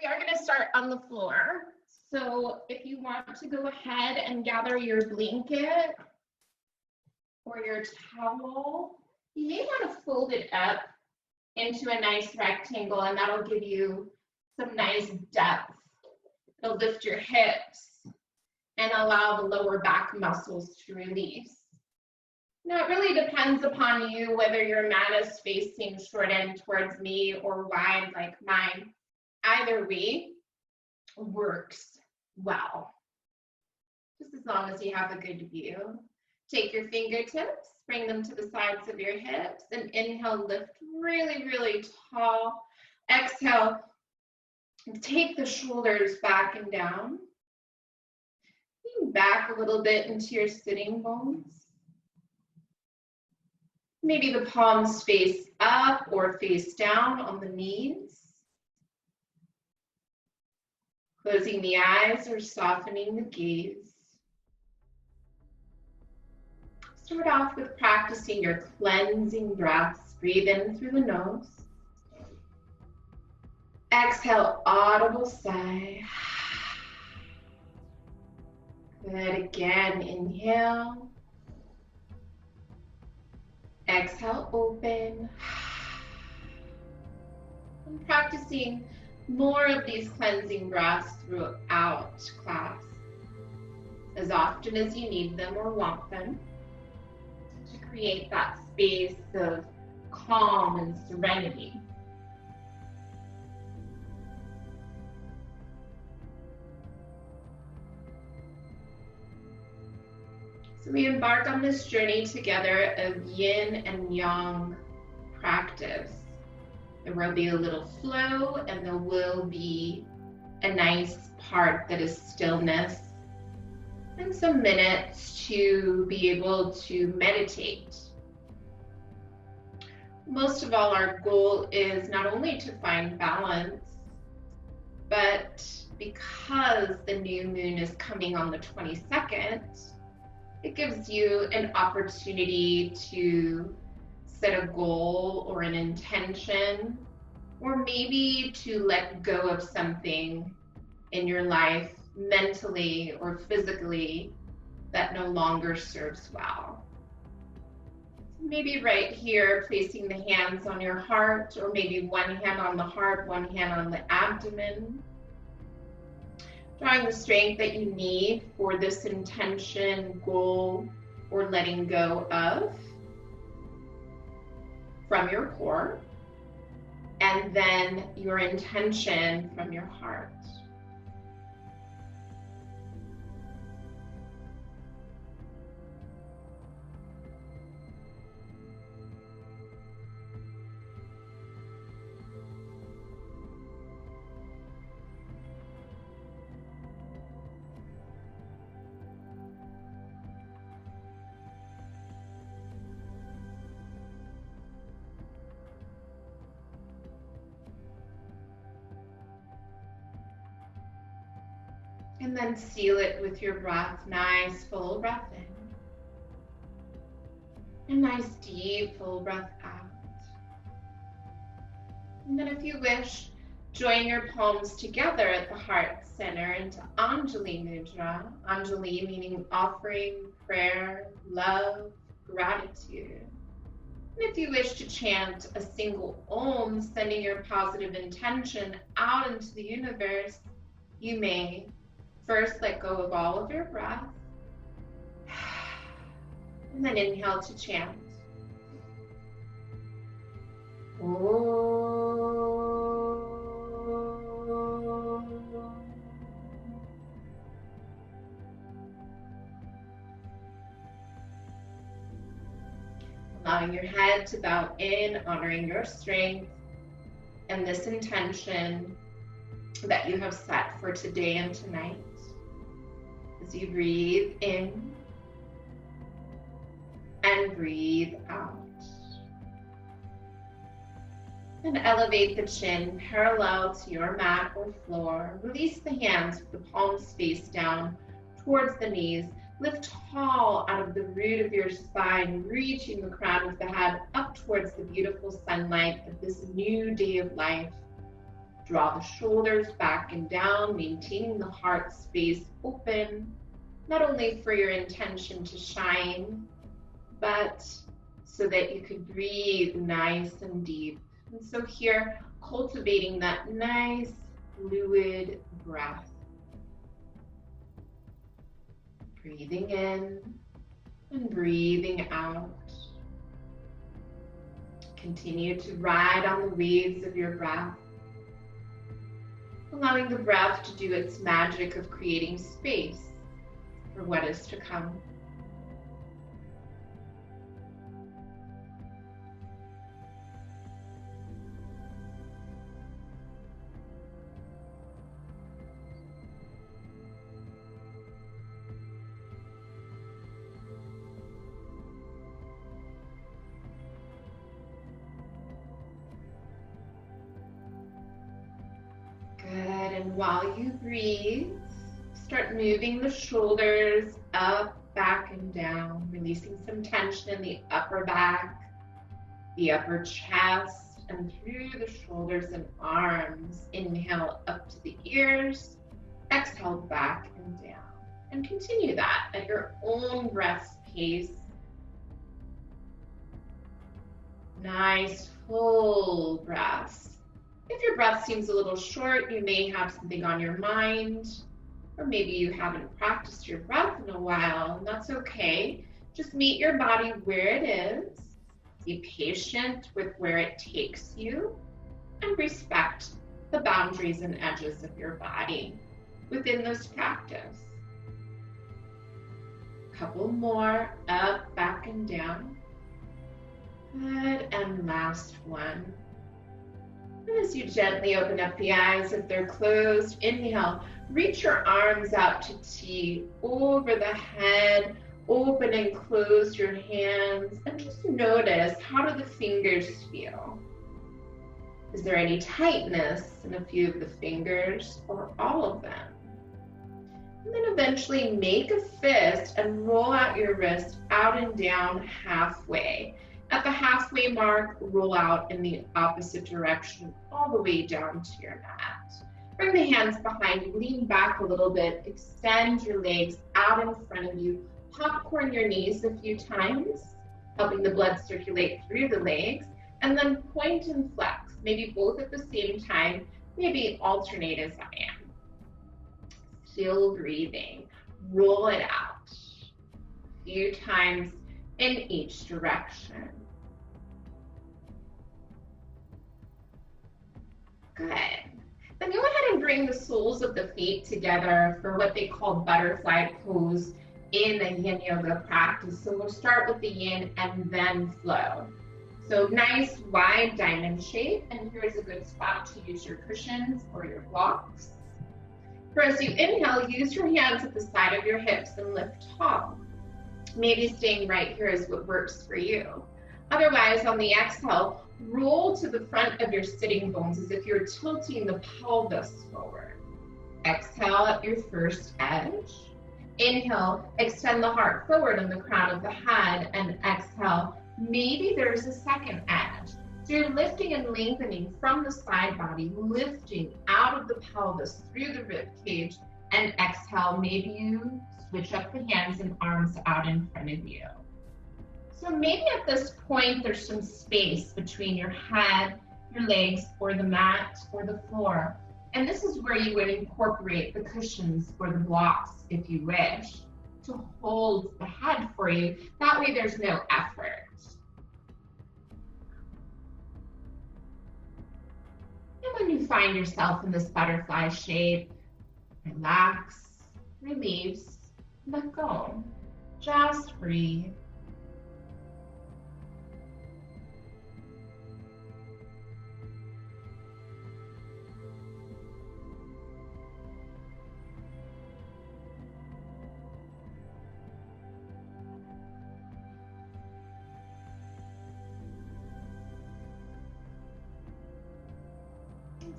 We are going to start on the floor. So if you want to go ahead and gather your blanket or your towel, you may want to fold it up into a nice rectangle, and that'll give you some nice depth. It'll lift your hips and allow the lower back muscles to release. Now, it really depends upon you whether your mat is facing short end towards me or wide like mine. Either way works well, just as long as you have a good view. Take your fingertips, bring them to the sides of your hips, and inhale, lift really, really tall. Exhale, take the shoulders back and down. Lean back a little bit into your sitting bones. Maybe the palms face up or face down on the knees. Closing the eyes or softening the gaze. Start off with practicing your cleansing breaths. Breathe in through the nose. Exhale, audible sigh. Good, again, inhale. Exhale, open. And practicing more of these cleansing breaths throughout class, as often as you need them or want them, to create that space of calm and serenity. So we embark on this journey together of yin and yang practice. There will be a little flow, and there will be a nice part that is stillness, and some minutes to be able to meditate. Most of all, our goal is not only to find balance, but because the new moon is coming on the 22nd, it gives you an opportunity to set a goal or an intention, or maybe to let go of something in your life mentally or physically that no longer serves well. Maybe right here, placing the hands on your heart, or maybe one hand on the heart, one hand on the abdomen. Drawing the strength that you need for this intention, goal, or letting go of from your core, and then your intention from your heart. And then seal it with your breath. Nice full breath in. A nice deep full breath out. And then if you wish, join your palms together at the heart center into Anjali Mudra. Anjali meaning offering, prayer, love, gratitude. And if you wish to chant a single Om, sending your positive intention out into the universe, you may. First, let go of all of your breath, and then inhale to chant. Allowing your head to bow in, honoring your strength and this intention that you have set for today and tonight. As you breathe in and breathe out. And elevate the chin parallel to your mat or floor. Release the hands with the palms face down towards the knees. Lift tall out of the root of your spine, reaching the crown of the head up towards the beautiful sunlight of this new day of life. Draw the shoulders back and down, maintaining the heart space open, not only for your intention to shine, but so that you could breathe nice and deep. And so here, cultivating that nice, fluid breath. Breathing in and breathing out. Continue to ride on the waves of your breath, allowing the breath to do its magic of creating space for what is to come. And while you breathe, start moving the shoulders up, back, and down, releasing some tension in the upper back, the upper chest, and through the shoulders and arms. Inhale up to the ears, exhale back and down. And continue that at your own breath's pace. Nice, full breaths. If your breath seems a little short, you may have something on your mind, or maybe you haven't practiced your breath in a while, and that's okay. Just meet your body where it is, be patient with where it takes you, and respect the boundaries and edges of your body within this practice. A couple more, up, back, and down. Good, and last one. And as you gently open up the eyes, if they're closed, inhale, reach your arms out to T, over the head, open and close your hands, and just notice, how do the fingers feel? Is there any tightness in a few of the fingers, or all of them? And then eventually make a fist and roll out your wrist out and down halfway. At the halfway mark, roll out in the opposite direction, all the way down to your mat. Bring the hands behind you, lean back a little bit, extend your legs out in front of you, popcorn your knees a few times, helping the blood circulate through the legs, and then point and flex, maybe both at the same time, maybe alternate as I am. Still breathing, roll it out a few times in each direction. Good. Then go ahead and bring the soles of the feet together for what they call butterfly pose in the Yin Yoga practice. So we'll start with the Yin and then flow. So nice wide diamond shape, and here's a good spot to use your cushions or your blocks. For as you inhale, use your hands at the side of your hips and lift tall. Maybe staying right here is what works for you. Otherwise, on the exhale, roll to the front of your sitting bones as if you're tilting the pelvis forward. Exhale at your first edge. Inhale, extend the heart forward on the crown of the head, and exhale, maybe there's a second edge. So you're lifting and lengthening from the side body, lifting out of the pelvis through the rib cage, and exhale, maybe you switch up the hands and arms out in front of you. So maybe at this point, there's some space between your head, your legs, or the mat, or the floor. And this is where you would incorporate the cushions or the blocks, if you wish, to hold the head for you. That way there's no effort. And when you find yourself in this butterfly shape, relax, release, let go. Just breathe.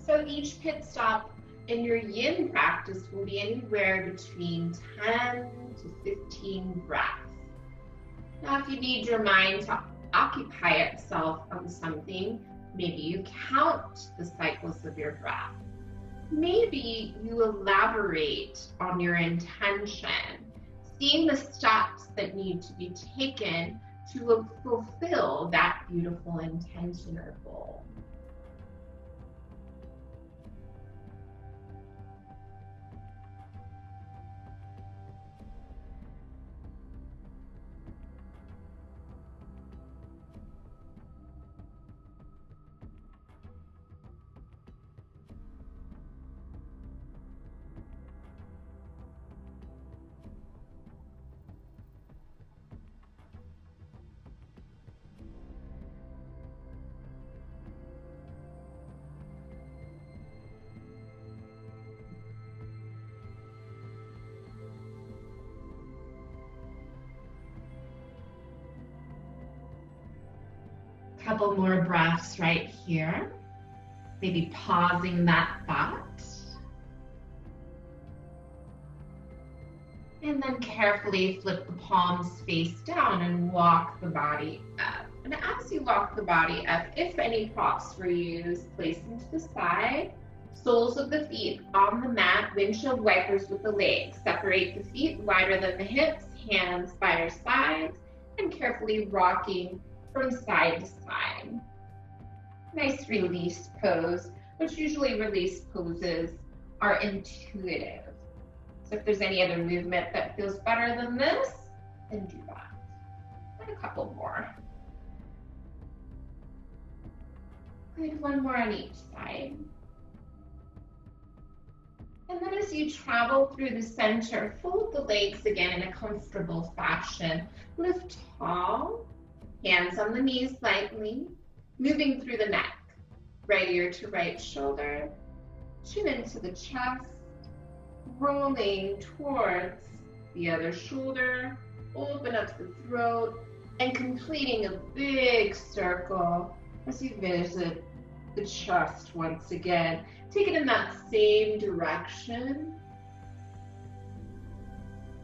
So each pit stop in your Yin practice will be anywhere between 10 to 15 breaths. Now, if you need your mind to occupy itself on something, Maybe you count the cycles of your breath. Maybe you elaborate on your intention, seeing the steps that need to be taken to fulfill that beautiful intention or goal. Couple more breaths right here. Maybe pausing that thought. And then carefully flip the palms face down and walk the body up. And as you walk the body up, if any props were used, place them to the side. Soles of the feet on the mat, windshield wipers with the legs. Separate the feet wider than the hips, hands by your sides, and carefully rocking from side to side. Nice release pose, which usually release poses are intuitive. So if there's any other movement that feels better than this, then do that. And a couple more. Good, one more on each side. And then as you travel through the center, fold the legs again in a comfortable fashion. Lift tall. Hands on the knees lightly, moving through the neck, right ear to right shoulder, chin into the chest, rolling towards the other shoulder, open up the throat, and completing a big circle as you visit the chest once again. Take it in that same direction,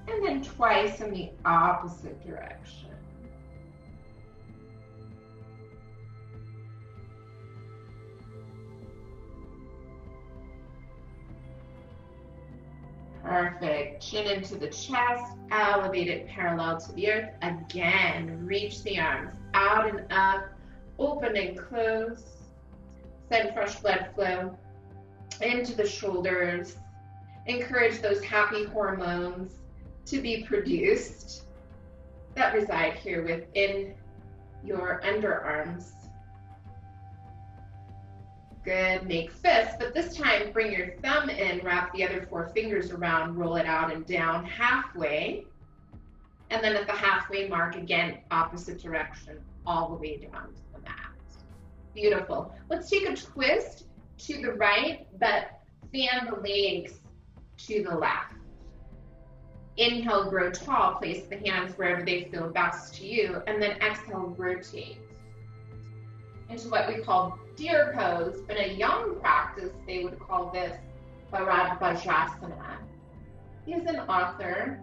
and then twice in the opposite direction. Perfect. Chin into the chest, elevate it parallel to the earth. Again, reach the arms out and up, open and close. Send fresh blood flow into the shoulders. Encourage those happy hormones to be produced that reside here within your underarms. Good, make fists, but this time bring your thumb in, wrap the other 4 fingers around, roll it out and down halfway. And then at the halfway mark, again, opposite direction, all the way down to the mat. Beautiful. Let's take a twist to the right, but fan the legs to the left. Inhale, grow tall, place the hands wherever they feel best to you, and then exhale, rotate into what we call deer pose. In a young practice, they would call this Bharadvajasana. He is an author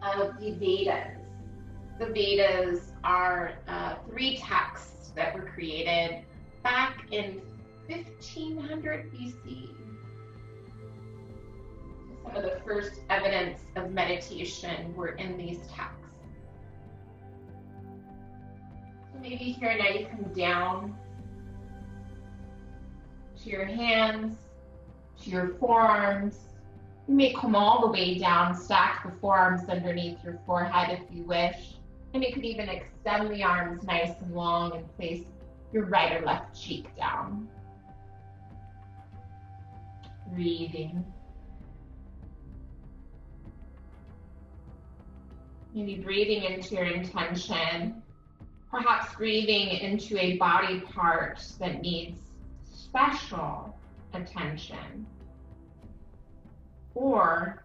of the Vedas. The Vedas are 3 texts that were created back in 1500 BC. Some of the first evidence of meditation were in these texts. Maybe here now you come down to your hands, to your forearms. You may come all the way down, stack the forearms underneath your forehead if you wish. And you could even extend the arms nice and long and place your right or left cheek down. Breathing. Maybe breathing into your intention. Perhaps breathing into a body part that needs special attention. Or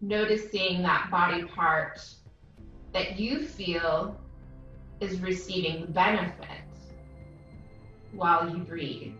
noticing that body part that you feel is receiving the benefit while you breathe.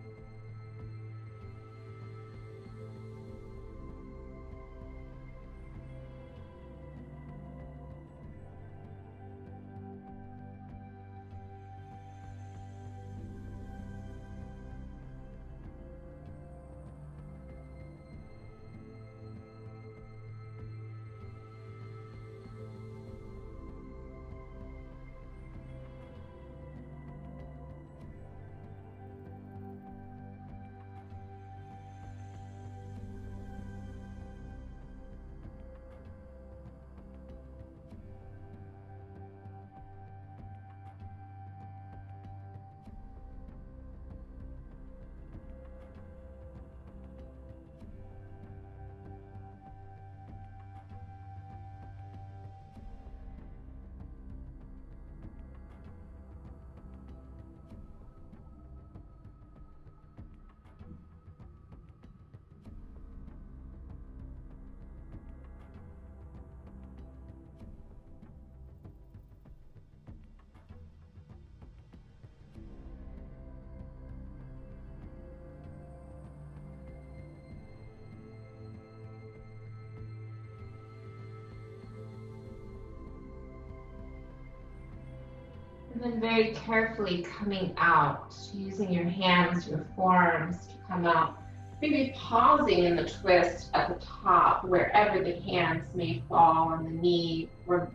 And then very carefully coming out, using your hands, your forearms to come out. Maybe pausing in the twist at the top, wherever the hands may fall on the knee or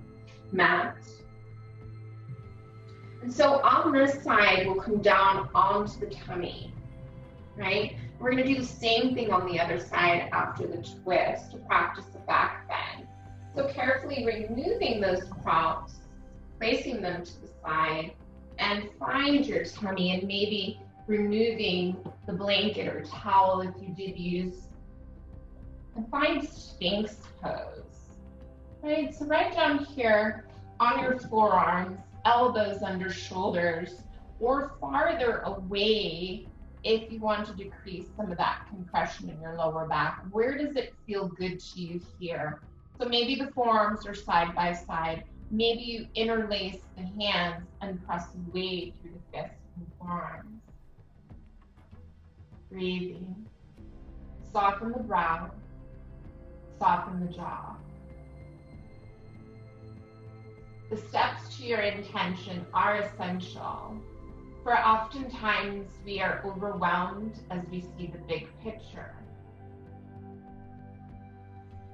mat. And so on this side, we'll come down onto the tummy, right? We're going to do the same thing on the other side after the twist to practice the back bend. So carefully removing those props, placing them to the side, and find your tummy, and maybe removing the blanket or towel if you did use, and find Sphinx pose. Right, so right down here on your forearms, elbows under shoulders, or farther away if you want to decrease some of that compression in your lower back. Where does it feel good to you here? So maybe the forearms are side by side. Maybe you interlace the hands and press away through the fists and forearms. Breathing. Soften the brow. Soften the jaw. The steps to your intention are essential, for oftentimes we are overwhelmed as we see the big picture.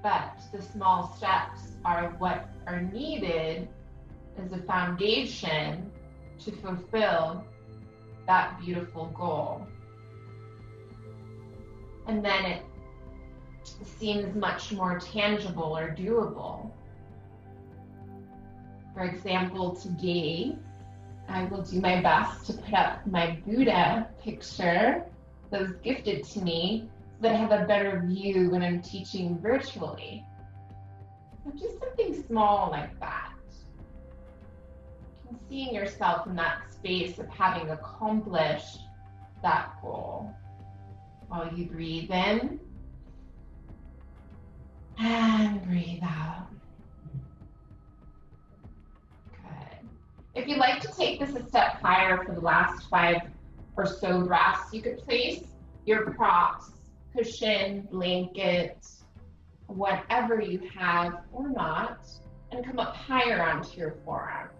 But the small steps are what are needed as a foundation to fulfill that beautiful goal. And then it seems much more tangible or doable. For example, today, I will do my best to put up my Buddha picture that was gifted to me so that I have a better view when I'm teaching virtually. So just something small like that. And seeing yourself in that space of having accomplished that goal. While you breathe in and breathe out. If you'd like to take this a step higher for the last 5 or so breaths, you could place your props, cushion, blanket, whatever you have or not, and come up higher onto your forearms.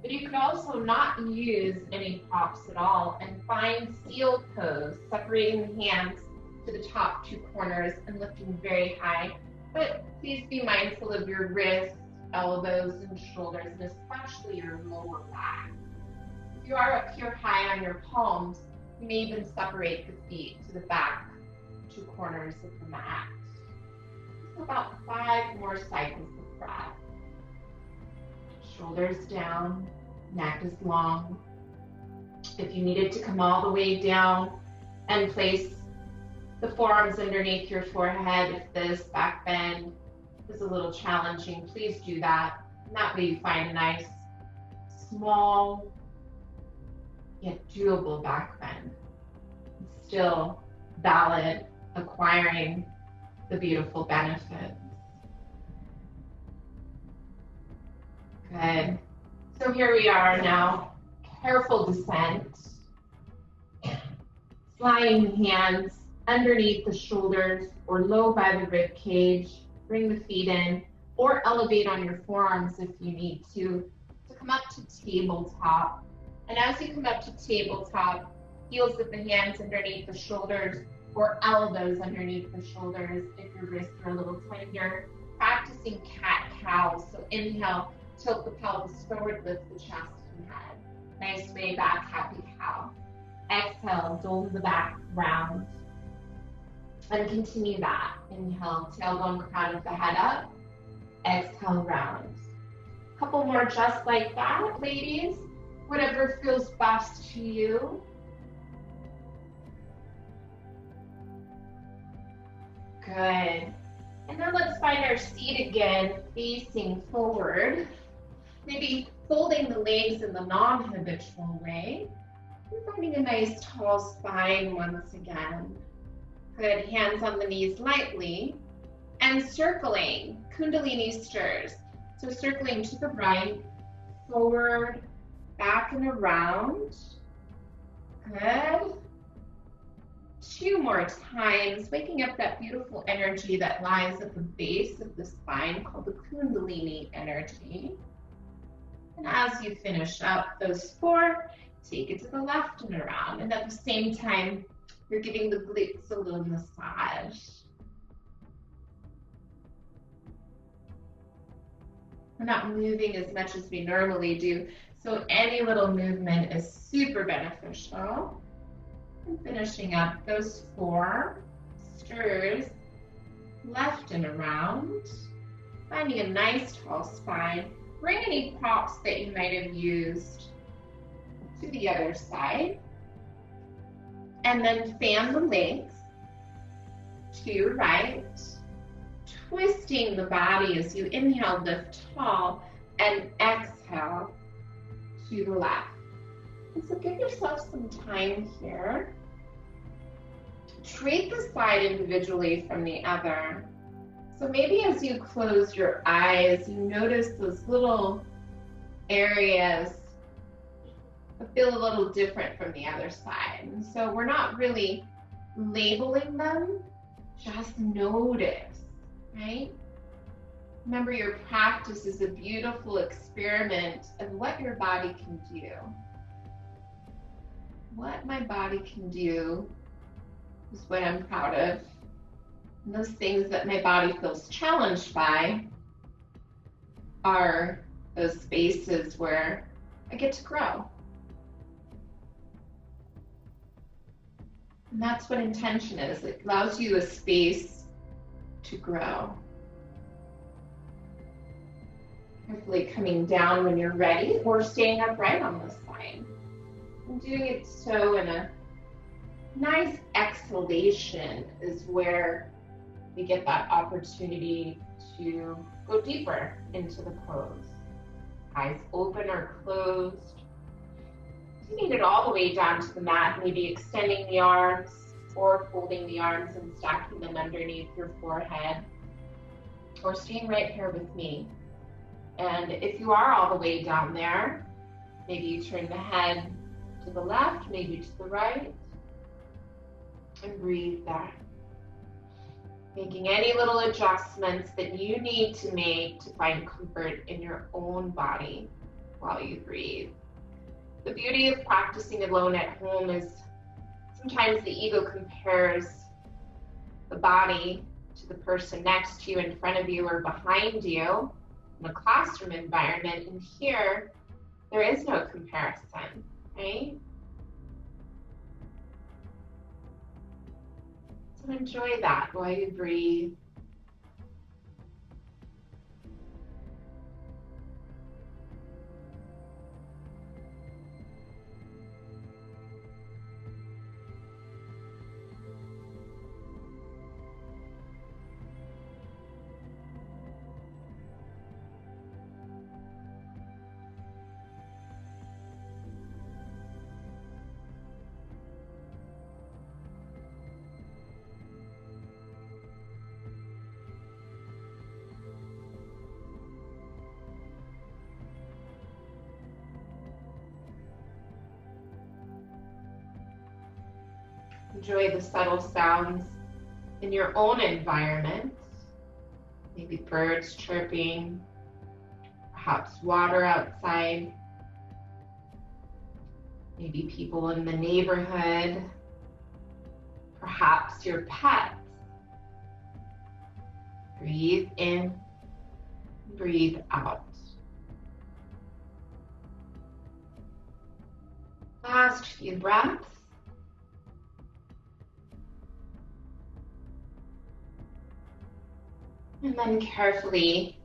But you could also not use any props at all and find seal pose, separating the hands to the top 2 corners and lifting very high. But please be mindful of your wrists, elbows and shoulders, and especially your lower back. If you are up here high on your palms, you may even separate the feet to the back 2 corners of the mat. Just about 5 more cycles of breath. Shoulders down, neck is long. If you needed to come all the way down and place the forearms underneath your forehead, if this back bend is a little challenging, please do that. And that way you find a nice, small, yet doable back bend. Still valid, acquiring the beautiful benefits. Good. So here we are now. Careful descent. Sliding hands underneath the shoulders or low by the rib cage. Bring the feet in, or elevate on your forearms if you need to come up to tabletop. And as you come up to tabletop, heels of the hands underneath the shoulders or elbows underneath the shoulders if your wrists are a little tighter. Practicing cat-cow. So inhale, tilt the pelvis forward, lift the chest and head. Nice way back, happy cow. Exhale, dome the back round. And continue that. Inhale, tailbone, crown of the head up. Exhale, round. A couple more just like that, ladies. Whatever feels best to you. Good. And now let's find our seat again, facing forward. Maybe folding the legs in the non-habitual way. And finding a nice tall spine once again. Good, hands on the knees lightly, and circling, Kundalini stirs. So circling to the right, forward, back and around. Good. 2 more times, waking up that beautiful energy that lies at the base of the spine called the Kundalini energy. And as you finish up those 4, take it to the left and around. And at the same time, you're giving the glutes a little massage. We're not moving as much as we normally do, so any little movement is super beneficial. And finishing up those 4 stirs left and around, finding a nice tall spine. Bring any props that you might have used to the other side, and then fan the legs to your right, twisting the body as you inhale, lift tall, and exhale to the left. And so give yourself some time here. Treat the side individually from the other. So maybe as you close your eyes, you notice those little areas that feel a little different from the other side. And so we're not really labeling them, just notice, right? Remember, your practice is a beautiful experiment of what your body can do. What my body can do is what I'm proud of. And those things that my body feels challenged by are those spaces where I get to grow. And that's what intention is. It allows you a space to grow. Carefully coming down when you're ready, or staying upright on this side. And doing it so in a nice exhalation is where we get that opportunity to go deeper into the pose. Eyes open or closed. You need it all the way down to the mat, maybe extending the arms or folding the arms and stacking them underneath your forehead, or staying right here with me. And if you are all the way down there, maybe you turn the head to the left, maybe to the right, and breathe there. Making any little adjustments that you need to make to find comfort in your own body while you breathe. The beauty of practicing alone at home is sometimes the ego compares the body to the person next to you, in front of you, or behind you in a classroom environment. And here, there is no comparison, right? So enjoy that while you breathe. Enjoy the subtle sounds in your own environment. Maybe birds chirping, perhaps water outside, maybe people in the neighborhood, perhaps your pets. Breathe in, breathe out. Last few breaths. And then carefully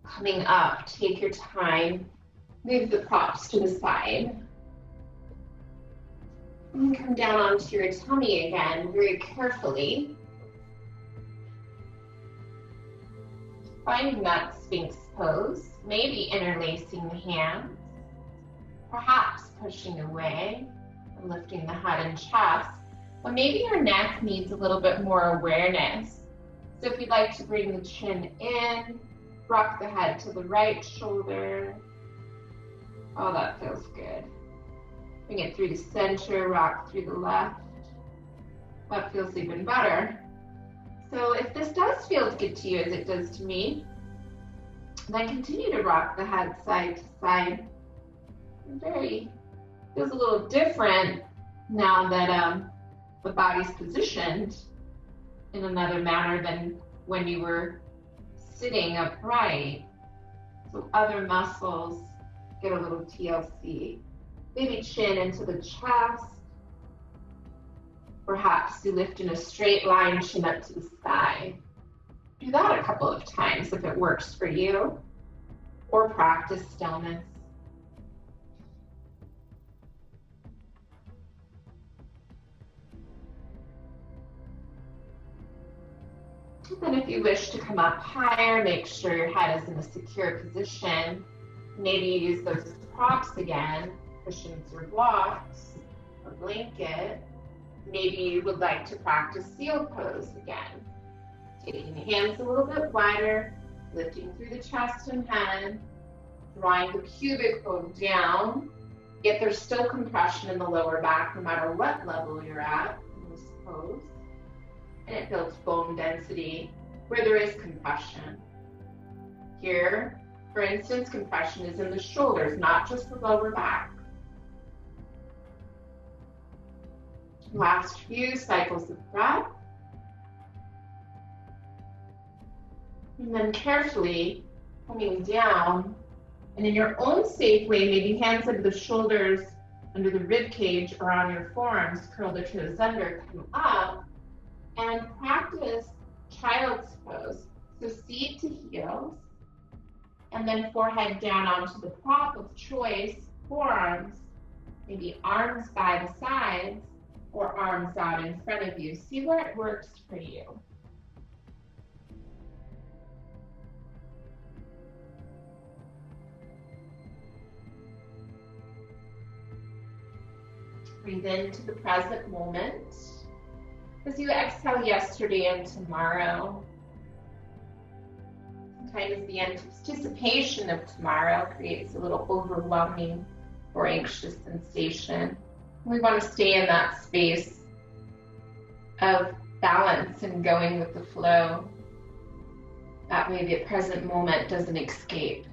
coming up, take your time, move the props to the side. And come down onto your tummy again, very carefully. Finding that Sphinx pose, maybe interlacing the hands, perhaps pushing away and lifting the head and chest, but maybe your neck needs a little bit more awareness. So if you'd like to bring the chin in, rock the head to the right shoulder. Oh, that feels good. Bring it through the center, rock through the left. That feels even better. So if this does feel good to you as it does to me, And then continue to rock the head side to side. Feels a little different now that the body's positioned in another manner than when you were sitting upright. So other muscles get a little TLC. Maybe chin into the chest. Perhaps you lift in a straight line, chin up to the sky. Do that a couple of times if it works for you, or practice stillness. And then if you wish to come up higher, make sure your head is in a secure position. Maybe use those props again, cushions or blocks, or blanket. Maybe you would like to practice seal pose again. Taking the hands a little bit wider, lifting through the chest and head, drawing the pubic bone down, yet there's still compression in the lower back no matter what level you're at in this pose. And it builds bone density where there is compression. Here, for instance, compression is in the shoulders, not just the lower back. Last few cycles of breath. And then carefully coming down, and in your own safe way, maybe hands under the shoulders, under the rib cage, or on your forearms, curl the toes under, come up, and practice child's pose. So seat to heels, and then forehead down onto the prop of choice, forearms, maybe arms by the sides, or arms out in front of you. See where it works for you. Breathe into the present moment. As you exhale yesterday and tomorrow, sometimes the anticipation of tomorrow creates a little overwhelming or anxious sensation. We want to stay in that space of balance and going with the flow. That way the present moment doesn't escape.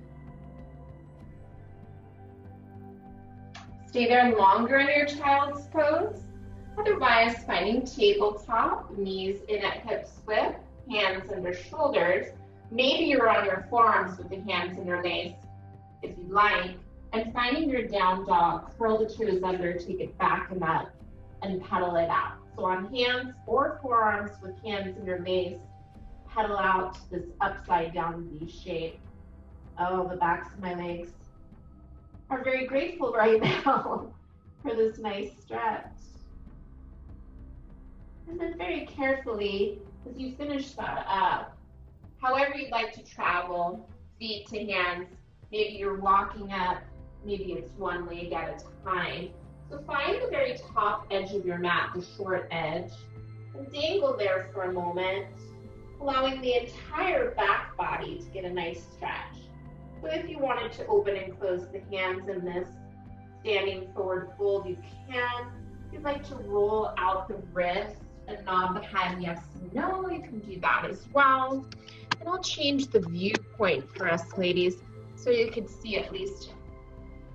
Stay there longer in your child's pose. Otherwise, finding tabletop, knees in at hips width, hands under shoulders. Maybe you're on your forearms with the hands interlaced, if you like. And finding your down dog, curl the toes under, take it back and up, and pedal it out. So on hands or forearms with hands interlaced, pedal out to this upside down V shape. Oh, the backs of my legs are very grateful right now for this nice stretch. And then very carefully, as you finish that up, however you'd like to travel, feet to hands, maybe you're walking up, maybe it's one leg at a time. So find the very top edge of your mat, the short edge, and dangle there for a moment, allowing the entire back body to get a nice stretch. So if you wanted to open and close the hands in this standing forward fold, you can. If you'd like to roll out the wrist and nod the head yes and no, you can do that as well. And I'll change the viewpoint for us ladies so you can see at least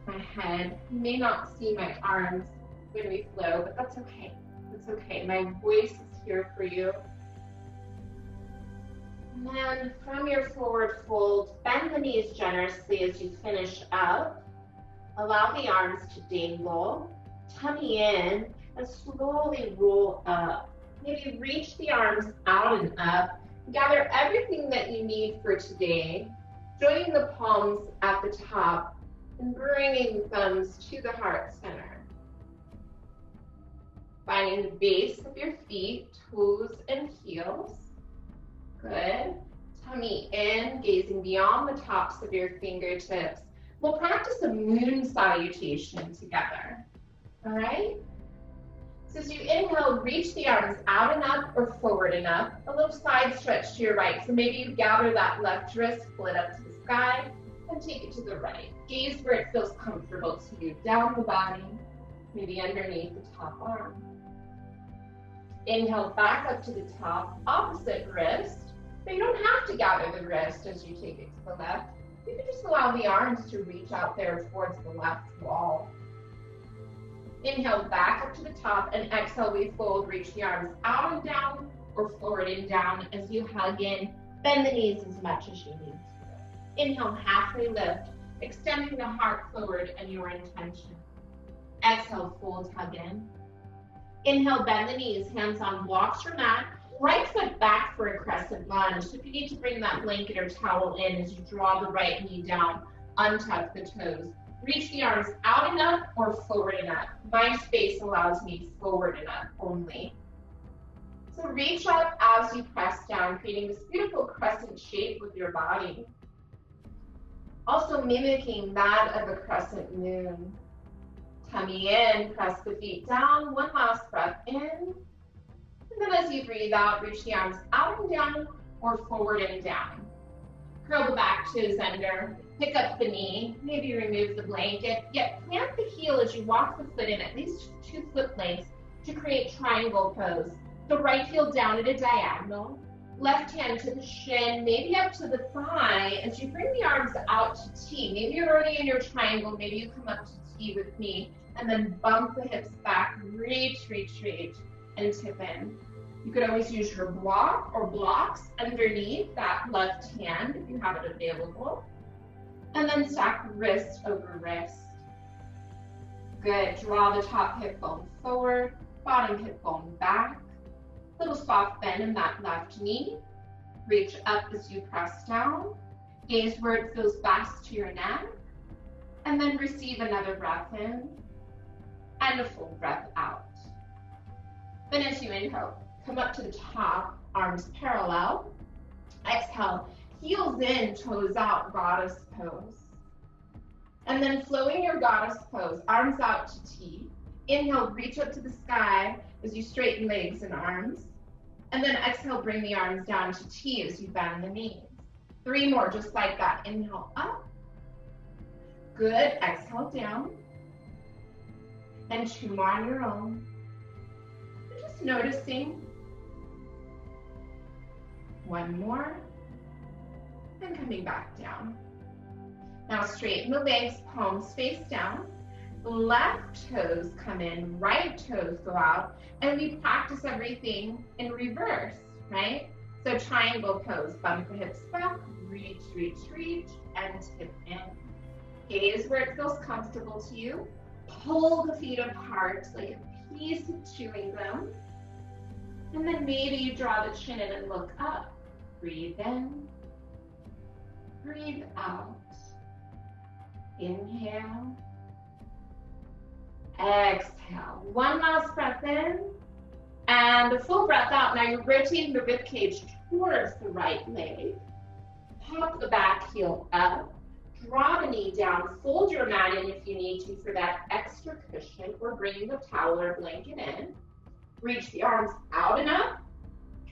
my head. You may not see my arms when we flow, but that's okay. That's okay. My voice is here for you. And then from your forward fold, bend the knees generously as you finish up. Allow the arms to dangle, tummy in, and slowly roll up. Maybe reach the arms out and up. Gather everything that you need for today, joining the palms at the top and bringing the thumbs to the heart center. Finding the base of your feet, toes and heels. Good. Tummy in, gazing beyond the tops of your fingertips. We'll practice a moon salutation together. All right? So as you inhale, reach the arms out and up or forward and up. A little side stretch to your right. So maybe you gather that left wrist, pull it up to the sky, and take it to the right. Gaze where it feels comfortable to you. Down the body, maybe underneath the top arm. Inhale back up to the top, opposite wrist. But you don't have to gather the wrist as you take it to the left. You can just allow the arms to reach out there towards the left wall. Inhale back up to the top, and exhale, we fold. Reach the arms out and down or forward and down as you hug in. Bend the knees as much as you need to. Inhale, halfway lift, extending the heart forward and your intention. Exhale, fold, hug in. Inhale, bend the knees, hands on blocks or mat. Right foot back for a crescent lunge. So if you need to bring that blanket or towel in as you draw the right knee down, untuck the toes. Reach the arms out and up or forward and up. My space allows me forward and up only. So reach up as you press down, creating this beautiful crescent shape with your body. Also mimicking that of a crescent moon. Tummy in, press the feet down. One last breath in. And then as you breathe out, reach the arms out and down or forward and down. Curl the back toes under. Pick up the knee, maybe remove the blanket, yet plant the heel as you walk the foot in at least 2 foot lengths to create triangle pose. So right heel down at a diagonal, left hand to the shin, maybe up to the thigh as you bring the arms out to T. Maybe you're already in your triangle, maybe you come up to T with me, and then bump the hips back, reach, reach, reach, and tip in. You could always use your block or blocks underneath that left hand if you have it available. And then stack wrist over wrist. Good. Draw the top hip bone forward, bottom hip bone back. Little soft bend in that left knee. Reach up as you press down. Gaze where it feels best to your neck. And then receive another breath in and a full breath out. Then as you inhale, come up to the top, arms parallel. Exhale. Heels in, toes out, goddess pose. And then flowing your goddess pose, arms out to T. Inhale, reach up to the sky as you straighten legs and arms. And then exhale, bring the arms down to T as you bend the knees. 3 more, just like that. Inhale up. Good, exhale down. And 2 more on your own. Just noticing. 1 more. And coming back down. Now straighten the legs, palms face down. Left toes come in, right toes go out, and we practice everything in reverse, right? So triangle pose, bump the hips back, reach, reach, reach, and tip in. Gaze where it feels comfortable to you. Pull the feet apart like a piece of chewing gum. And then maybe you draw the chin in and look up. Breathe in. Breathe out. Inhale. Exhale. 1 last breath in. And a full breath out. Now you're rotating the rib cage towards the right leg. Pop the back heel up. Draw the knee down. Fold your mat in if you need to for that extra cushion, or bring the towel or blanket in. Reach the arms out and up,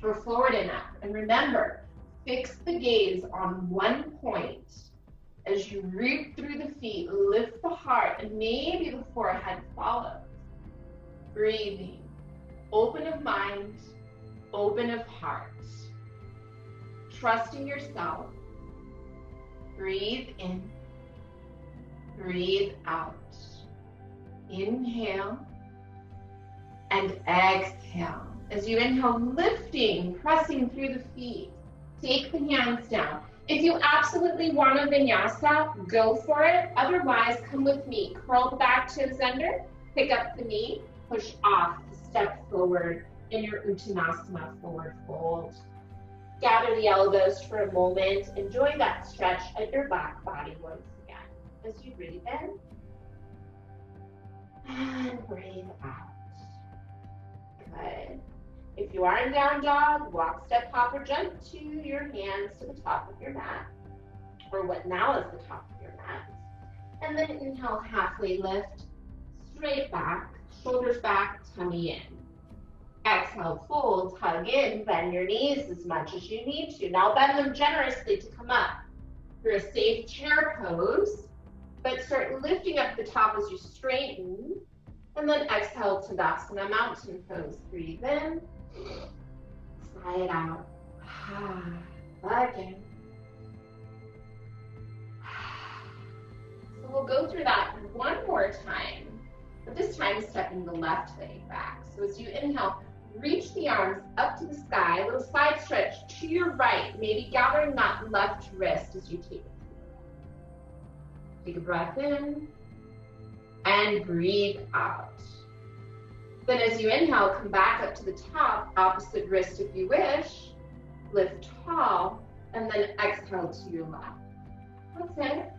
or forward and up. And remember, fix the gaze on one point. As you root through the feet, lift the heart, and maybe the forehead follows. Breathing. Open of mind, open of heart. Trusting yourself. Breathe in. Breathe out. Inhale. And exhale. As you inhale, lifting, pressing through the feet. Take the hands down. If you absolutely want a vinyasa, go for it. Otherwise, come with me. Curl the back toes under, pick up the knee, push off, step forward in your Uttanasana forward fold. Gather the elbows for a moment. Enjoy that stretch at your back body once again. As you breathe in and breathe out. Good. If you are in down dog, walk, step, hop, or jump to your hands to the top of your mat, or what now is the top of your mat. And then inhale, halfway lift, straight back, shoulders back, tummy in. Exhale, fold, hug in, bend your knees as much as you need to. Now bend them generously to come up. For a safe chair pose, but start lifting up the top as you straighten. And then exhale, Tadasana, mountain pose. Breathe in. Sigh it out. Again. So we'll go through that one more time, but this time stepping the left leg back. So as you inhale, reach the arms up to the sky, a little side stretch to your right, maybe gathering that left wrist as you take it. Take a breath in and breathe out. Then as you inhale, come back up to the top, opposite wrist if you wish, lift tall, and then exhale to your left. That's it.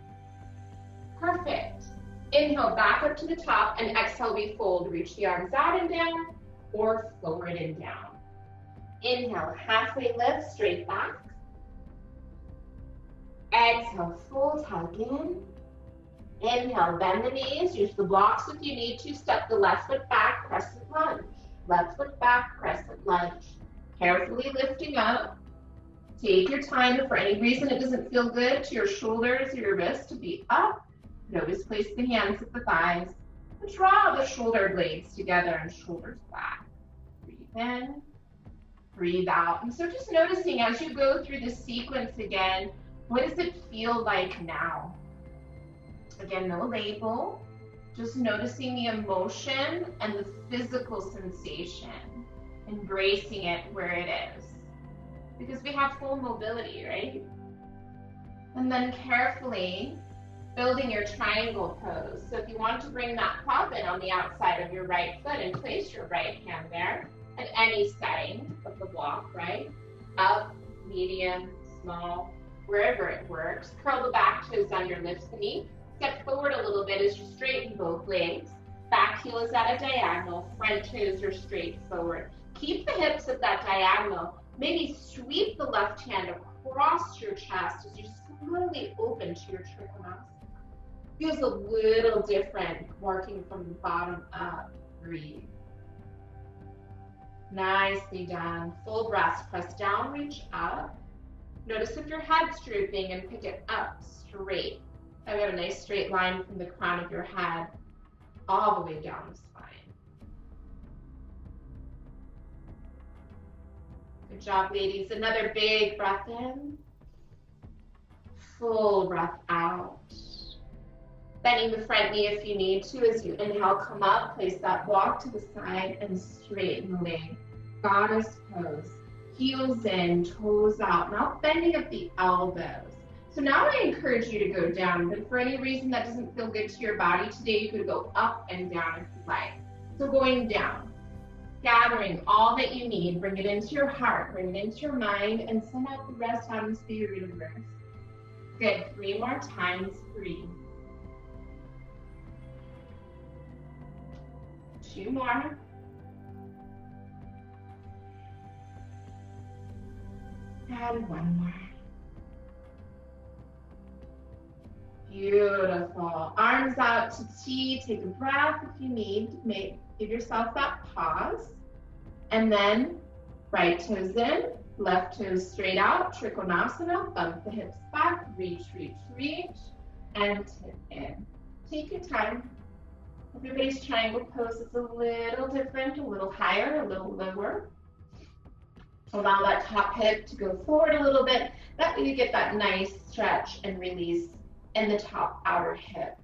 Perfect. Inhale back up to the top and exhale, we fold. Reach the arms out and down or forward and down. Inhale, halfway lift, straight back. Exhale, fold, hug in. Inhale, bend the knees. Use the blocks if you need to. Step the left foot back, crescent lunge. Left foot back, crescent lunge. Carefully lifting up. Take your time. If for any reason it doesn't feel good to your shoulders or your wrists to be up, you can always place the hands at the thighs. And draw the shoulder blades together and shoulders back. Breathe in, breathe out. And so just noticing as you go through the sequence again, what does it feel like now? Again, no label, just noticing the emotion and the physical sensation, embracing it where it is. Because we have full mobility, right? And then carefully building your triangle pose. So if you want to bring that prop in on the outside of your right foot and place your right hand there at any setting of the block, right? Up, medium, small, wherever it works. Curl the back toes under, lift the knee. Step forward a little bit as you straighten both legs. Back heel is at a diagonal, front toes are straight forward. Keep the hips at that diagonal. Maybe sweep the left hand across your chest as you slowly open to your trikonasana. Feels a little different working from the bottom up. Breathe. Nicely done. Full breath. Press down, reach up. Notice if your head's drooping and pick it up straight. I've got a nice straight line from the crown of your head all the way down the spine. Good job, ladies. Another big breath in. Full breath out. Bending the front knee if you need to. As you inhale, come up, place that block to the side and straighten the leg. Goddess pose. Heels in, toes out. Now bending at the elbows. So now I encourage you to go down, but for any reason that doesn't feel good to your body today, you could go up and down if you like. So going down, gathering all that you need, bring it into your heart, bring it into your mind, and send out the rest out into the universe. Good, 3 more times, breathe. 2 more. And 1 more. Beautiful. Arms out to T. Take a breath if you need. Give yourself that pause. And then right toes in, left toes straight out. Trikonasana. Bump the hips back. Reach, reach, reach. And tip in. Take your time. Everybody's triangle pose is a little different, a little higher, a little lower. Allow that top hip to go forward a little bit. That way you get that nice stretch and release in the top outer hip.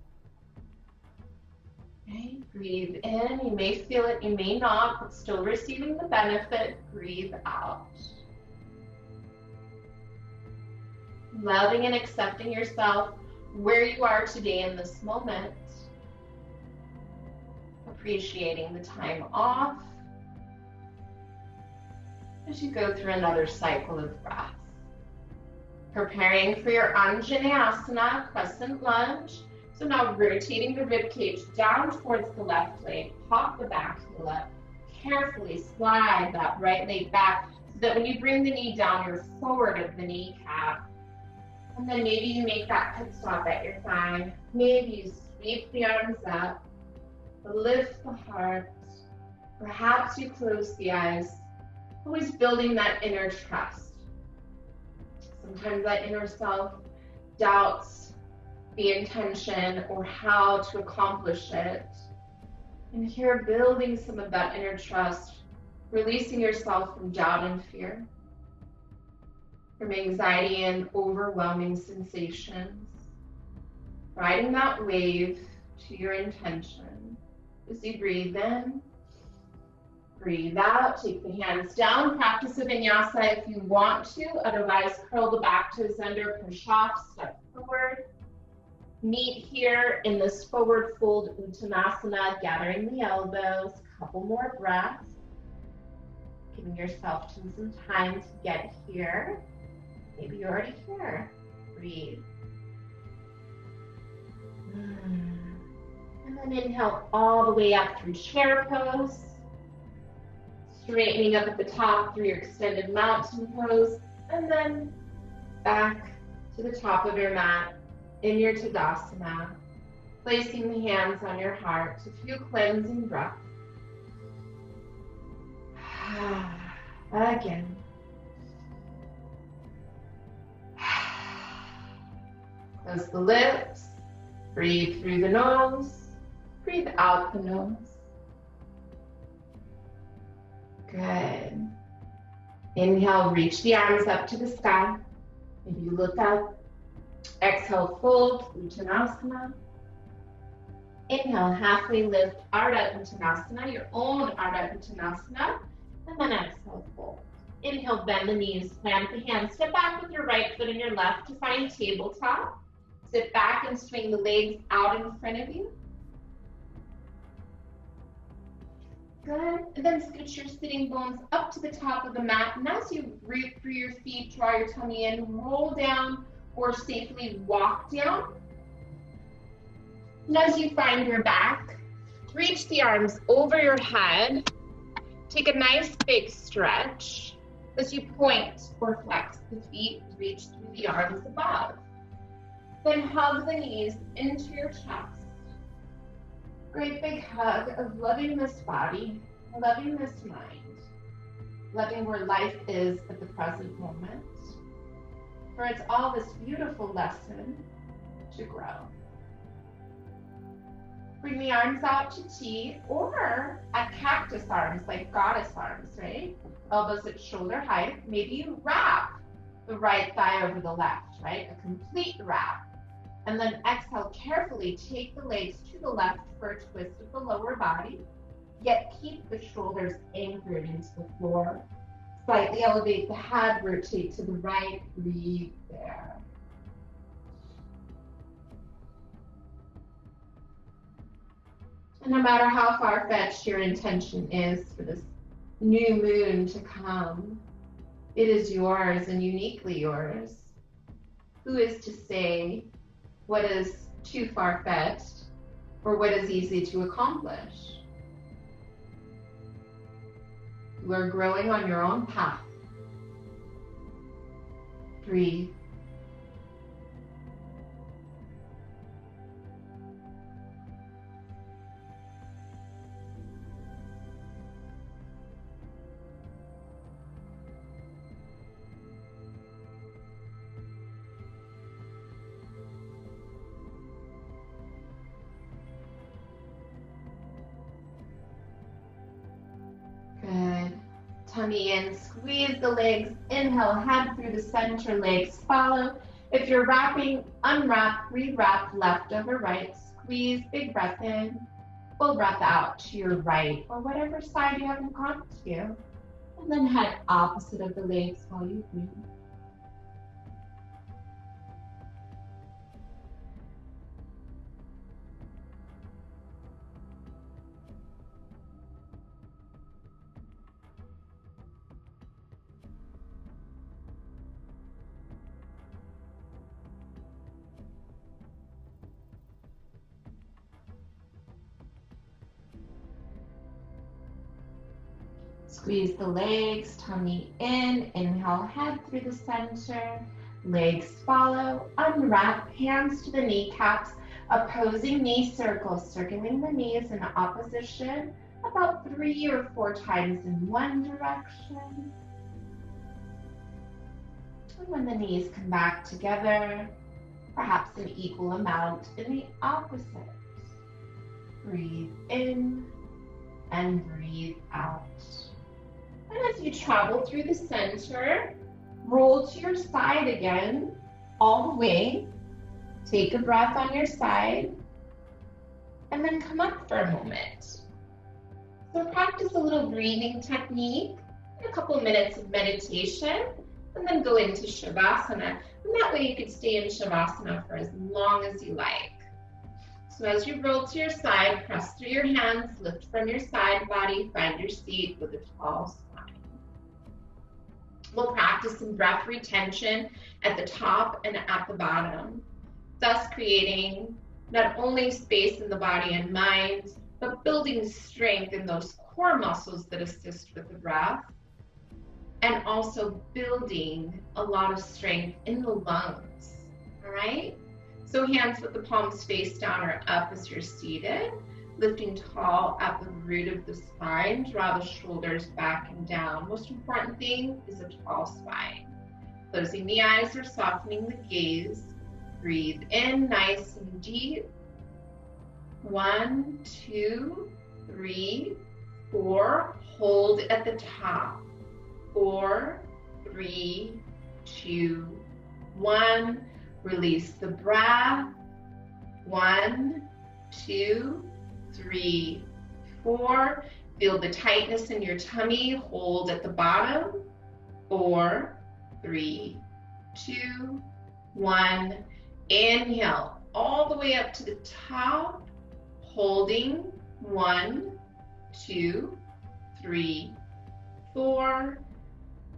Okay, breathe in. You may feel it, you may not, but still receiving the benefit. Breathe out. Loving and accepting yourself where you are today in this moment. Appreciating the time off as you go through another cycle of breath. Preparing for your Anjaneyasana, crescent lunge. So now rotating the rib cage down towards the left leg, pop the back heel up. Carefully slide that right leg back so that when you bring the knee down, you're forward of the kneecap. And then maybe you make that pit stop at your thigh. Maybe you sweep the arms up, lift the heart. Perhaps you close the eyes. Always building that inner trust. Sometimes that inner self doubts the intention or how to accomplish it. And here, building some of that inner trust, releasing yourself from doubt and fear, from anxiety and overwhelming sensations. riding that wave to your intention. As you breathe in, breathe out, take the hands down, practice a vinyasa if you want to, otherwise curl the back toes under, push off, step forward. Meet here in this forward fold Uttanasana, gathering the elbows, a couple more breaths. Giving yourself some time to get here. Maybe you're already here. Breathe. And then inhale all the way up through chair pose. Straightening up at the top through your extended mountain pose. And then back to the top of your mat in your Tadasana. Placing the hands on your heart. A few cleansing breaths. Again. Close the lips. Breathe through the nose. Breathe out the nose. Good. Inhale, reach the arms up to the sky. Maybe you look up. Exhale, fold, Uttanasana. Inhale, halfway lift, Ardha Uttanasana, your own Ardha Uttanasana. And then exhale, fold. Inhale, bend the knees, plant the hands. Step back with your right foot and your left to find tabletop. Sit back and swing the legs out in front of you. Good. And then scoot your sitting bones up to the top of the mat. And as you root through your feet, draw your tummy in, roll down or safely walk down. And as you find your back, reach the arms over your head. Take a nice big stretch. As you point or flex the feet, reach through the arms above. Then hug the knees into your chest. Great big hug of loving this body, loving this mind, loving where life is at the present moment. For it's all this beautiful lesson to grow. Bring the arms out to T or at cactus arms, like goddess arms, right? Elbows at shoulder height. Maybe you wrap the right thigh over the left, right? A complete wrap. And then exhale, carefully take the legs to the left for a twist of the lower body, yet keep the shoulders anchored into the floor. Slightly elevate the head, rotate to the right, breathe there. And no matter how far-fetched your intention is for this new moon to come, it is yours and uniquely yours. Who is to say what is too far-fetched or what is easy to accomplish? You are growing on your own path. Breathe. Good. Tummy in, squeeze the legs, inhale, head through the center, legs follow. If you're wrapping, unwrap, rewrap, left over right, squeeze, big breath in, full breath out to your right, or whatever side you haven't gone to. And then head opposite of the legs while you breathe. Squeeze the legs, tummy in, inhale, head through the center, legs follow, unwrap, hands to the kneecaps, opposing knee circles, circling the knees in opposition, about 3 or 4 times in one direction. And when the knees come back together, perhaps an equal amount in the opposite. Breathe in and breathe out. And as you travel through the center, roll to your side again, all the way. Take a breath on your side and then come up for a moment. So practice a little breathing technique, a couple minutes of meditation, and then go into Shavasana. And that way you could stay in Shavasana for as long as you like. So as you roll to your side, press through your hands, lift from your side body, find your seat with a tall spine. We'll practice some breath retention at the top and at the bottom, thus creating not only space in the body and mind, but building strength in those core muscles that assist with the breath, and also building a lot of strength in the lungs, all right? So hands with the palms face down or up as you're seated, lifting tall at the root of the spine, draw the shoulders back and down. Most important thing is a tall spine. Closing the eyes or softening the gaze. Breathe in nice and deep. 1, 2, 3, 4. Hold at the top. 4, 3, 2, 1. Release the breath. 1, 2, 3, 4. Feel the tightness in your tummy. Hold at the bottom. 4, 3, 2, 1. Inhale all the way up to the top. Holding. 1, 2, 3, 4.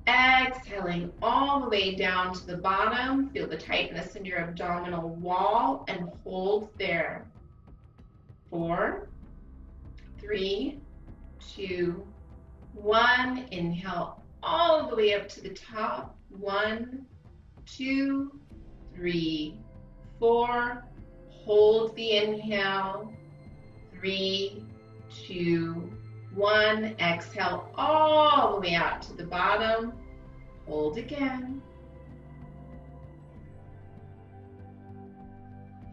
Exhaling all the way down to the bottom. Feel the tightness in your abdominal wall and hold there. 4, 3, 2, 1. Inhale all the way up to the top. 1, 2, 3, 4. Hold the inhale. 3, 2, 1. Exhale all the way out to the bottom. Hold again.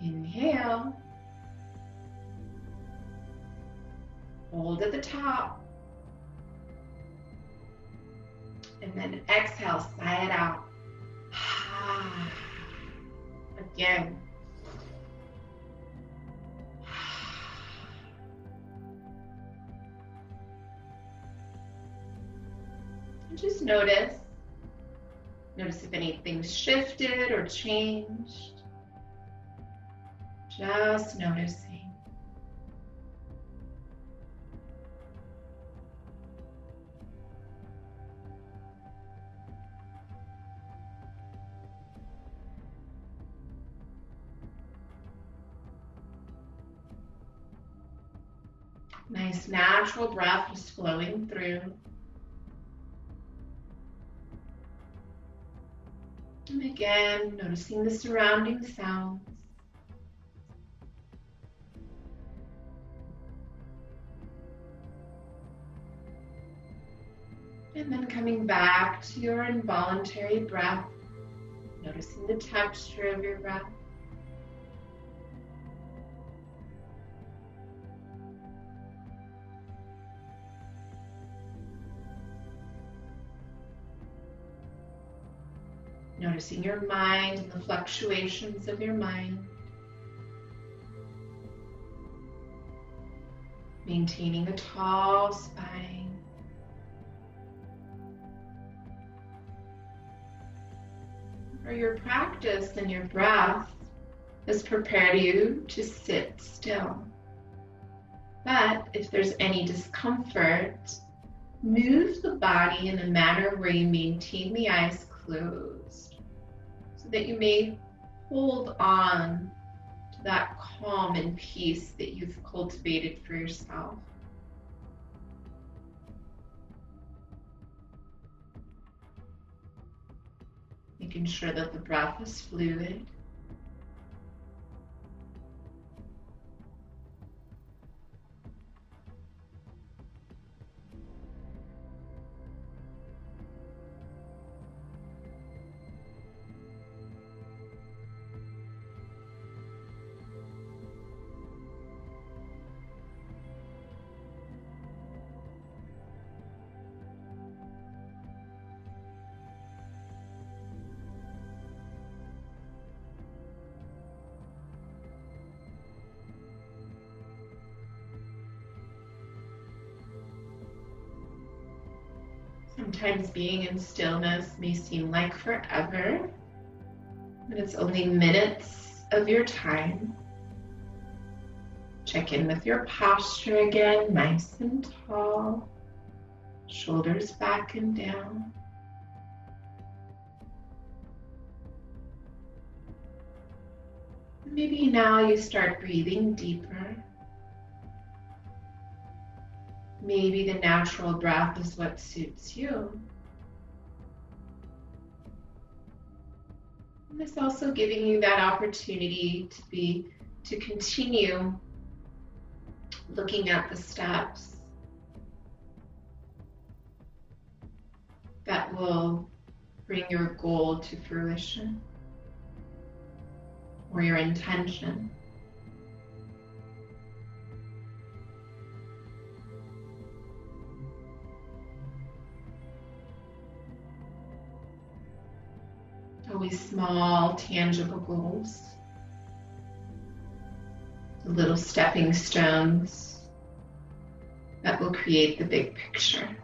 Inhale. Hold at the top. And then exhale, sigh it out. Again. Just notice if anything's shifted or changed. Just noticing. Nice natural breath just flowing through. And again, noticing the surrounding sounds. And then coming back to your involuntary breath, noticing the texture of your breath. Noticing your mind and the fluctuations of your mind. Maintaining a tall spine. For your practice and your breath has prepared you to sit still. But if there's any discomfort, move the body in a manner where you maintain the eyes closed, so that you may hold on to that calm and peace that you've cultivated for yourself. Making sure that the breath is fluid. Sometimes being in stillness may seem like forever, but it's only minutes of your time. Check in with your posture again, nice and tall, shoulders back and down. Maybe now you start breathing deeper. Maybe the natural breath is what suits you. And it's also giving you that opportunity to continue looking at the steps that will bring your goal to fruition or your intention. Always small, tangible goals. The little stepping stones that will create the big picture.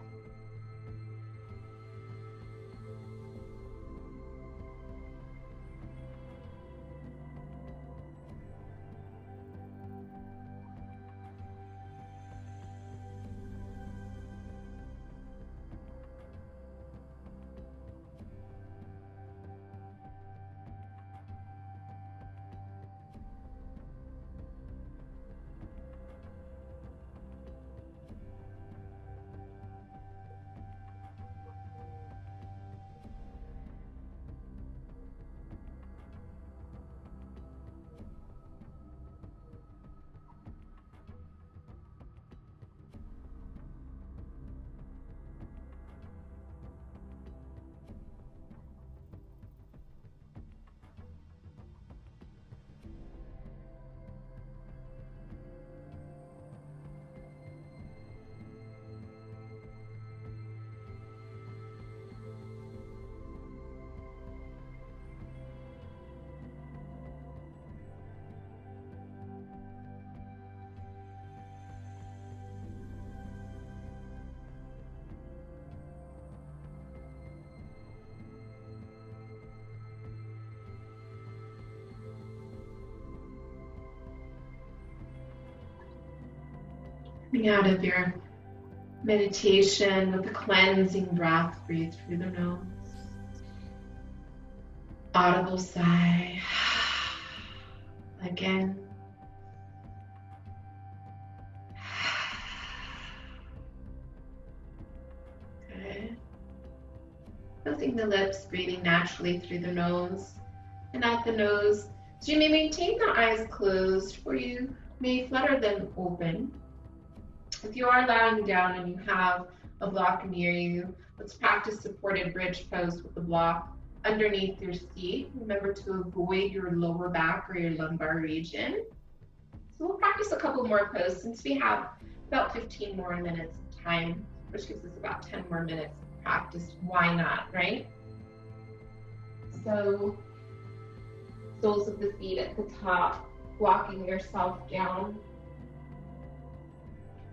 Coming out of your meditation with a cleansing breath, breathe through the nose. Audible sigh. Again. Good. Closing the lips, breathing naturally through the nose and out the nose. So you may maintain the eyes closed or you may flutter them open. If you are lying down and you have a block near you, let's practice supported bridge pose with the block underneath your seat. Remember to avoid your lower back or your lumbar region. So we'll practice a couple more poses since we have about 15 more minutes of time, which gives us about 10 more minutes of practice. Why not, right? So soles of the feet at the top, walking yourself down.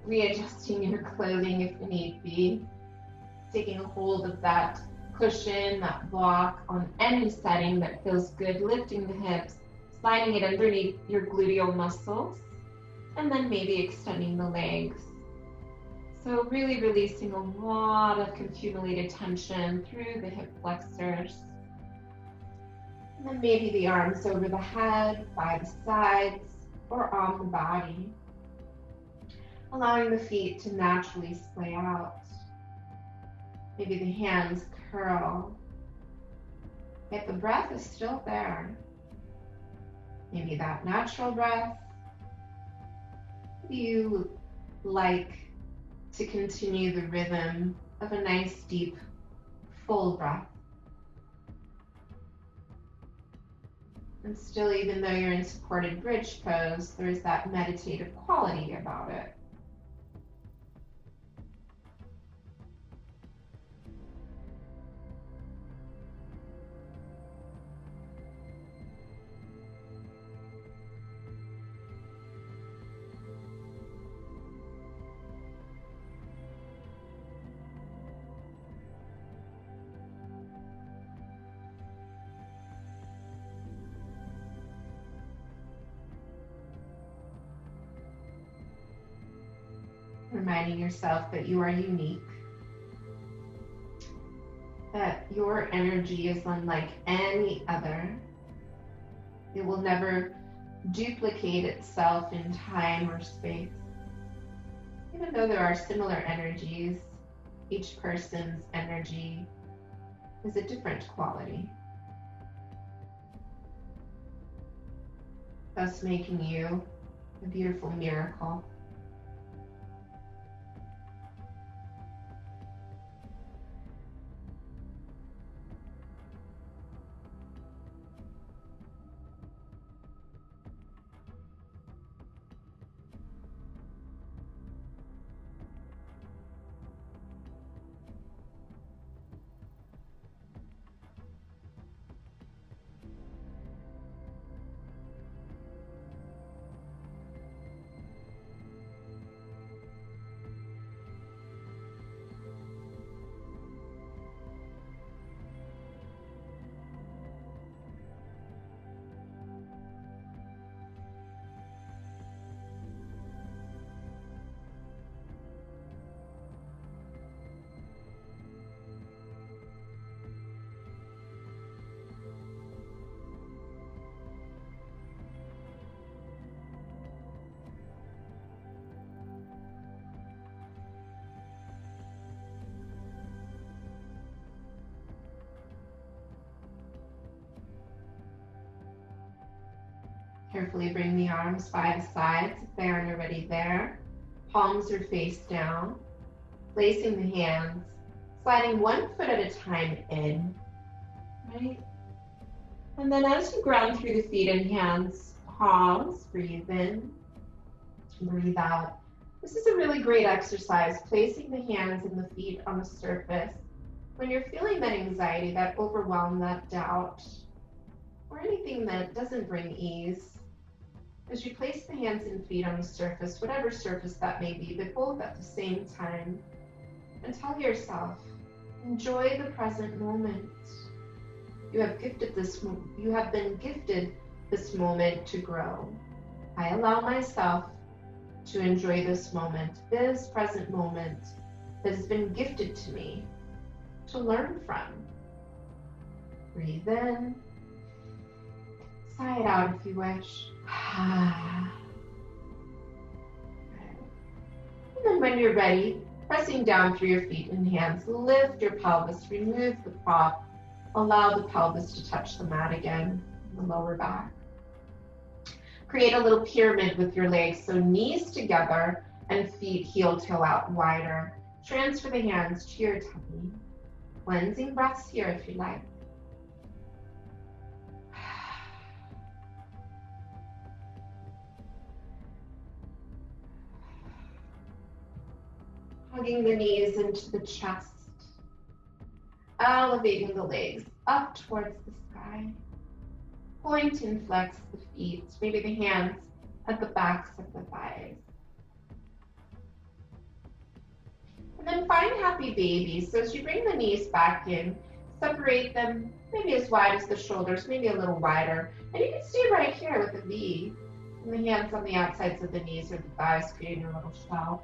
Readjusting your clothing if need be, taking a hold of that cushion, that block on any setting that feels good, lifting the hips, sliding it underneath your gluteal muscles, and then maybe extending the legs. So really releasing a lot of accumulated tension through the hip flexors. And then maybe the arms over the head, by the sides, or on the body. Allowing the feet to naturally splay out. Maybe the hands curl. Yet the breath is still there. Maybe that natural breath. You like to continue the rhythm of a nice, deep, full breath. And still, even though you're in supported bridge pose, there's that meditative quality about it. reminding yourself that you are unique, that your energy is unlike any other. It will never duplicate itself in time or space. Even though there are similar energies, each person's energy is a different quality, thus making you a beautiful miracle. Carefully bring the arms by the sides if they aren't already there. Palms are face down. Placing the hands, sliding one foot at a time in. Right? And then as you ground through the feet and hands, pause, breathe in, breathe out. This is a really great exercise, placing the hands and the feet on the surface. When you're feeling that anxiety, that overwhelm, that doubt, or anything that doesn't bring ease, as you place the hands and feet on the surface, whatever surface that may be, but both at the same time, and tell yourself, enjoy the present moment. You have been gifted this moment to grow. I allow myself to enjoy this moment, this present moment that has been gifted to me to learn from. Breathe in. Sigh it out if you wish. And then when you're ready, pressing down through your feet and hands, lift your pelvis, remove the prop, allow the pelvis to touch the mat again, the lower back. Create a little pyramid with your legs, so knees together and feet heel toe out wider. Transfer the hands to your tummy. Cleansing breaths here if you like. Hugging the knees into the chest, elevating the legs up towards the sky. Point and flex the feet, maybe the hands at the backs of the thighs. And then find happy babies. So as you bring the knees back in, separate them maybe as wide as the shoulders, maybe a little wider. And you can stay right here with a V. And the hands on the outsides of the knees or the thighs, creating a little shell.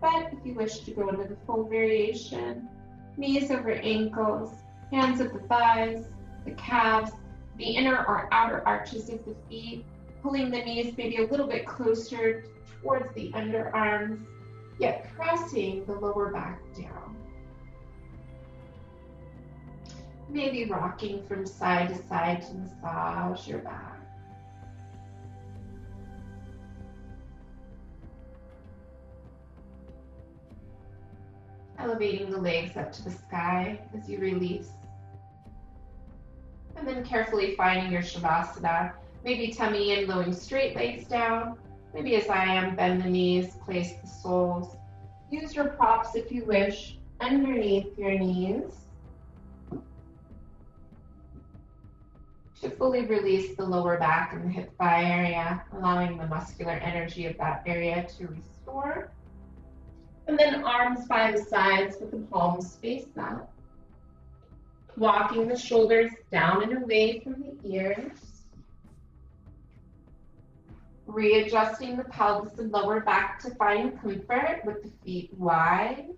But if you wish to go into the full variation, knees over ankles, hands at the thighs, the calves, the inner or outer arches of the feet, pulling the knees maybe a little bit closer towards the underarms, yet pressing the lower back down. Maybe rocking from side to side to massage your back. Elevating the legs up to the sky as you release. And then carefully finding your Shavasana. Maybe tummy in, lowering straight legs down. Maybe as I am, bend the knees, place the soles. Use your props if you wish underneath your knees to fully release the lower back and the hip thigh area, allowing the muscular energy of that area to restore. And then arms by the sides with the palms face out. Walking the shoulders down and away from the ears. Readjusting the pelvis and lower back to find comfort with the feet wide.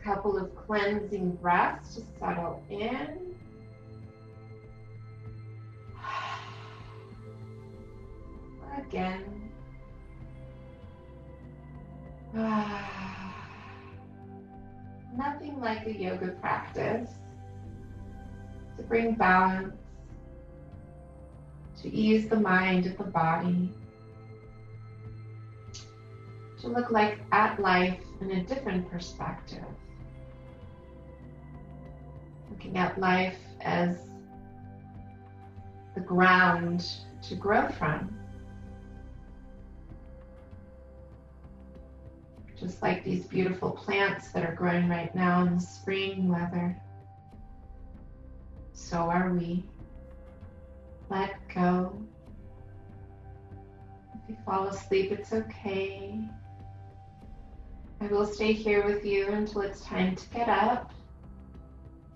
Couple of cleansing breaths to settle in. Again. Nothing like a yoga practice to bring balance, to ease the mind and the body, to look like at life in a different perspective. Looking at life as the ground to grow from. Just like these beautiful plants that are growing right now in the spring weather. So are we. Let go. If you fall asleep, it's okay. I will stay here with you until it's time to get up.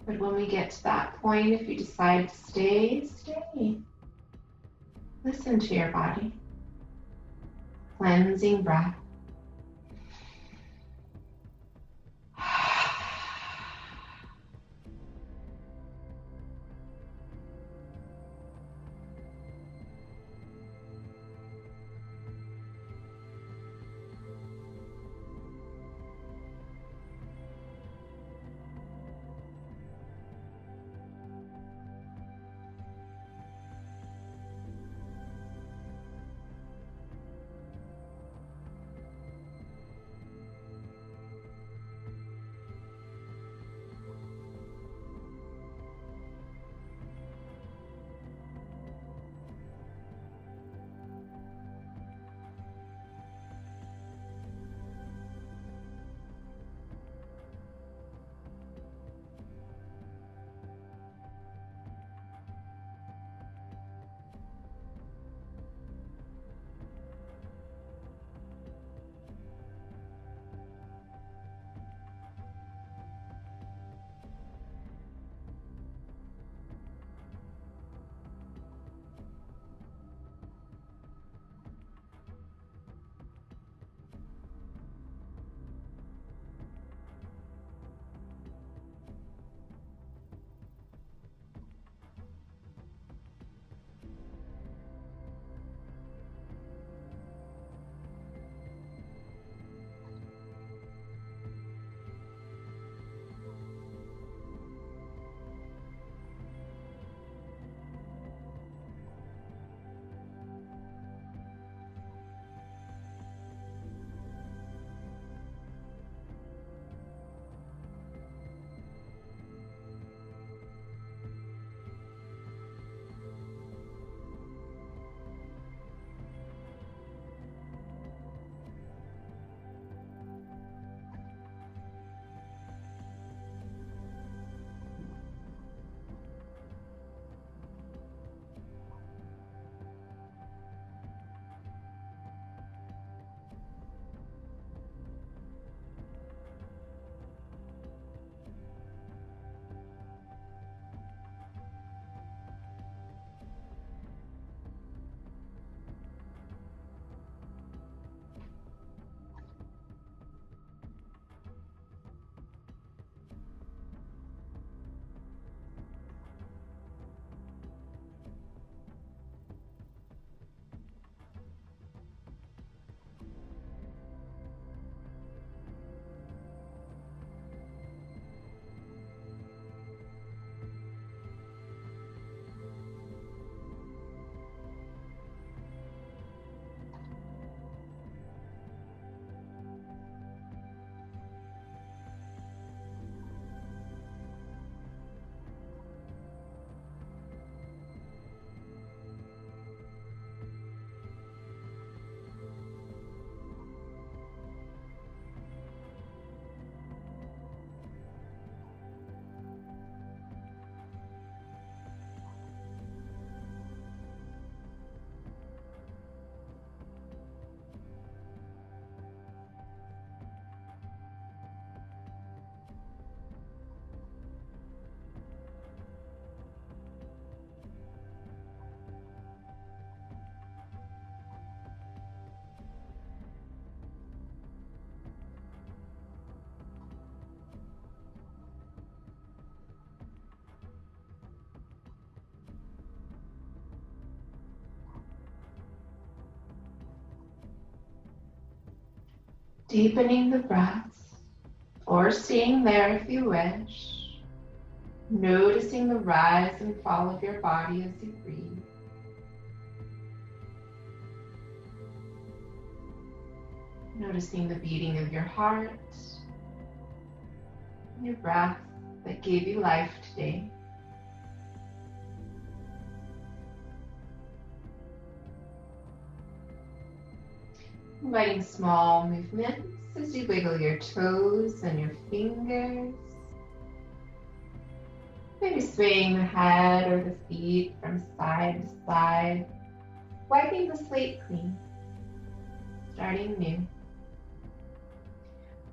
But when we get to that point, if you decide to stay, stay. Listen to your body. Cleansing breath. Deepening the breath, or staying there if you wish. Noticing the rise and fall of your body as you breathe. Noticing the beating of your heart, and your breath that gave you life today. Inviting small movements as you wiggle your toes and your fingers. Maybe swaying the head or the feet from side to side. Wiping the slate clean. Starting new.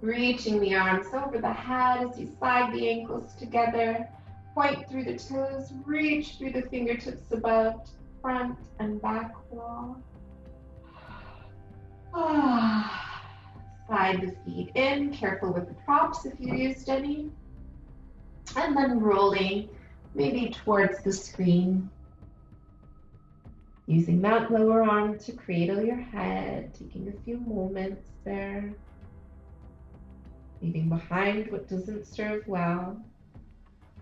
Reaching the arms over the head as you slide the ankles together. Point through the toes. Reach through the fingertips above. Front and back wall. Slide the feet in, careful with the props if you used any. And then rolling maybe towards the screen. Using that lower arm to cradle your head, taking a few moments there. Leaving behind what doesn't serve well.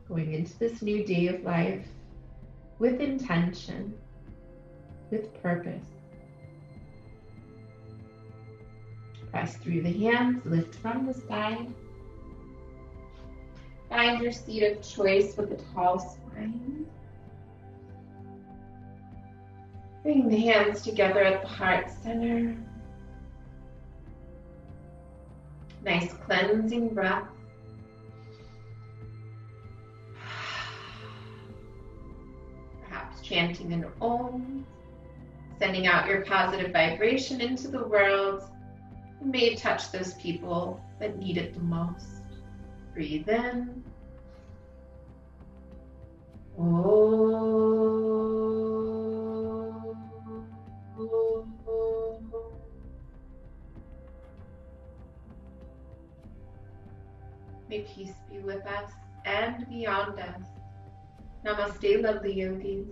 Going into this new day of life with intention, with purpose. Press through the hands, lift from the side. Find your seat of choice with a tall spine. Bring the hands together at the heart center. Nice cleansing breath. Perhaps chanting an Om, sending out your positive vibration into the world. You may touch those people that need it the most. Breathe in. May peace be with us and beyond us. Namaste, lovely yogis.